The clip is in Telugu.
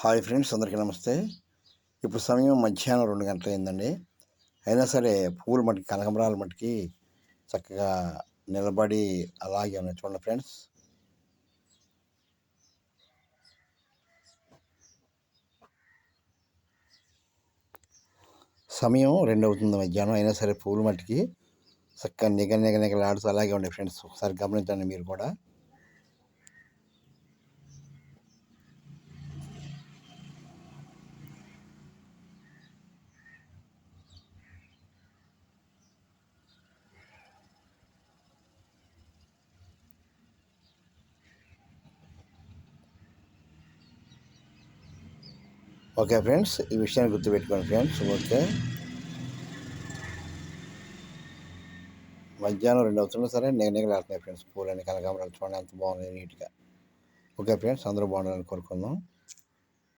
హాయ్ ఫ్రెండ్స్, అందరికీ నమస్తే. ఇప్పుడు సమయం మధ్యాహ్నం 2 గంటలయిందండి. అయినా సరే పువ్వులు మట్టుకి కనకాంబరాలు మట్టుకి చక్కగా నిలబడి అలాగే ఉన్నాయి చూడండి ఫ్రెండ్స్. సమయం 2 అవుతుంది మధ్యాహ్నం. అయినా సరే పువ్వులు మట్టుకి చక్కగా నిగనిగలాడుతూ అలాగే ఉన్నాయి ఫ్రెండ్స్. ఒకసారి గమనించండి మీరు కూడా. ఓకే ఫ్రెండ్స్, ఈ విషయాన్ని గుర్తుపెట్టుకోండి ఫ్రెండ్స్. ఓకే, మధ్యాహ్నం 2 అవుతున్నా సరే నిగనిగలాడుతున్నాయి ఫ్రెండ్స్. పూలన్నీ కనకాంబరాలు చూడండి ఎంత బాగున్నాయి నీట్‌గా. ఓకే ఫ్రెండ్స్, అందరూ బాగుండాలని కోరుకుందాం.